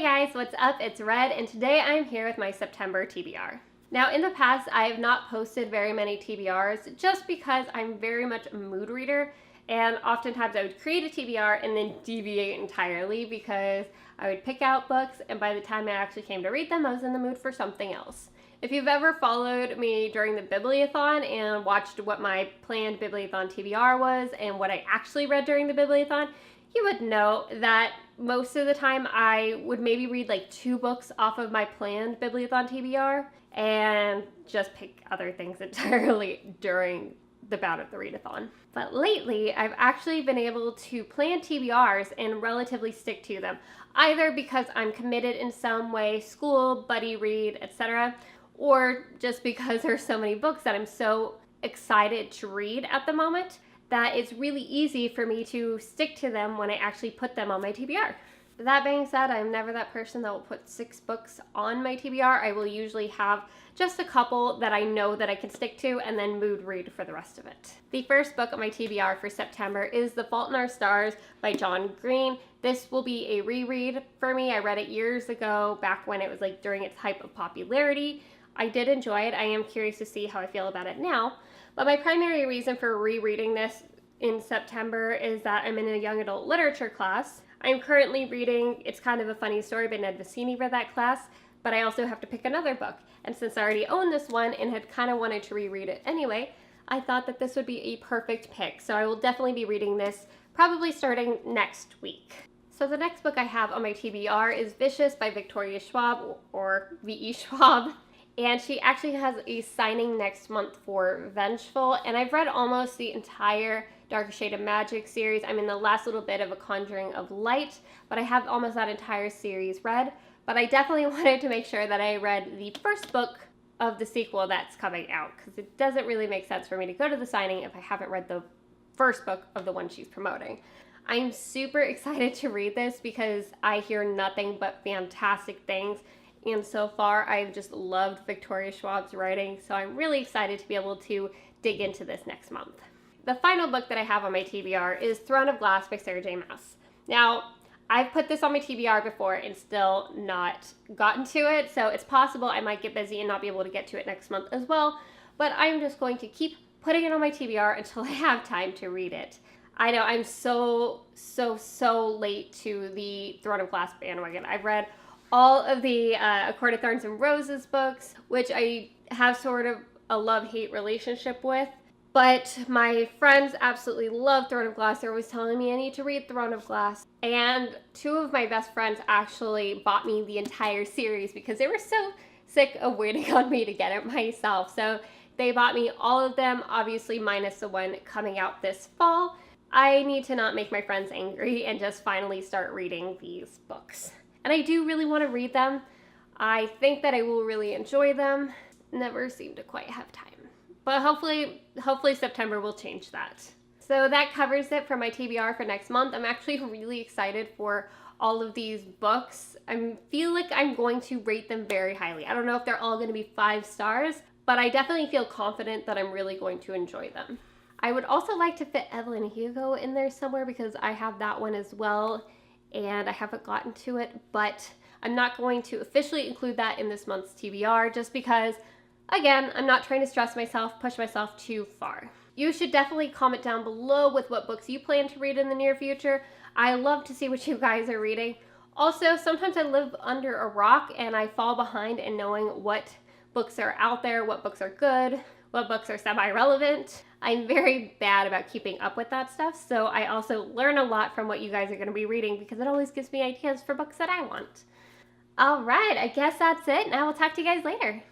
guys, what's up? It's Red, and today I'm here with my September TBR. Now, in the past, I have not posted very many TBRs just because I'm very much a mood reader, and oftentimes I would create a TBR and then deviate entirely because I would pick out books, and by the time I actually came to read them, I was in the mood for something else. If you've ever followed me during the Bibliothon and watched what my planned Bibliothon TBR was and what I actually read during the Bibliothon, you would know that most of the time I would maybe read like 2 books off of my planned Bibliothon TBR and just pick other things entirely during the bout of the readathon. But lately, I've actually been able to plan TBRs and relatively stick to them, either because I'm committed in some way, school, buddy read, etc., or just because there's so many books that I'm so excited to read at the moment that it's really easy for me to stick to them when I actually put them on my TBR. That being said, I'm never that person that will put 6 books on my TBR. I will usually have just a couple that I know that I can stick to and then mood read for the rest of it. The first book on my TBR for September is The Fault in Our Stars by John Green. This will be a reread for me. I read it years ago, back when it was like during its hype of popularity. I did enjoy it. I am curious to see how I feel about it now. But my primary reason for rereading this in September is that I'm in a young adult literature class. I'm currently reading It's Kind of a Funny Story by Ned Vizzini for that class, but I also have to pick another book. And since I already own this one and had kind of wanted to reread it anyway, I thought that this would be a perfect pick. So I will definitely be reading this probably starting next week. So the next book I have on my TBR is Vicious by Victoria Schwab, or V.E. Schwab. And she actually has a signing next month for Vengeful, and I've read almost the entire Darker Shade of Magic series. I'm in the last little bit of A Conjuring of Light, but I have almost that entire series read. But I definitely wanted to make sure that I read the first book of the sequel that's coming out, because it doesn't really make sense for me to go to the signing if I haven't read the first book of the one she's promoting. I'm super excited to read this because I hear nothing but fantastic things. And so far, I've just loved Victoria Schwab's writing, so I'm really excited to be able to dig into this next month. The final book that I have on my TBR is Throne of Glass by Sarah J. Maas. Now, I've put this on my TBR before and still not gotten to it, so it's possible I might get busy and not be able to get to it next month as well, but I'm just going to keep putting it on my TBR until I have time to read it. I know I'm so late to the Throne of Glass bandwagon. I've read all of the A Court of Thorns and Roses books, which I have sort of a love-hate relationship with. But my friends absolutely love Throne of Glass. They're always telling me I need to read Throne of Glass. And 2 of my best friends actually bought me the entire series because they were so sick of waiting on me to get it myself. So they bought me all of them, obviously minus the one coming out this fall. I need to not make my friends angry and just finally start reading these books. And I do really want to read them. I think that I will really enjoy them. Never seem to quite have time. But hopefully September will change that. So that covers it for my TBR for next month. I'm actually really excited for all of these books. I feel like I'm going to rate them very highly. I don't know if they're all going to be 5 stars, but I definitely feel confident that I'm really going to enjoy them. I would also like to fit Evelyn Hugo in there somewhere because I have that one as well, and I haven't gotten to it, but I'm not going to officially include that in this month's TBR just because, again, I'm not trying to stress myself, push myself too far. You should definitely comment down below with what books you plan to read in the near future. I love to see what you guys are reading. Also, sometimes I live under a rock and I fall behind in knowing what books are out there, what books are good, what books are semi-relevant. I'm very bad about keeping up with that stuff, so I also learn a lot from what you guys are going to be reading because it always gives me ideas for books that I want. Alright, I guess that's it, and I will talk to you guys later.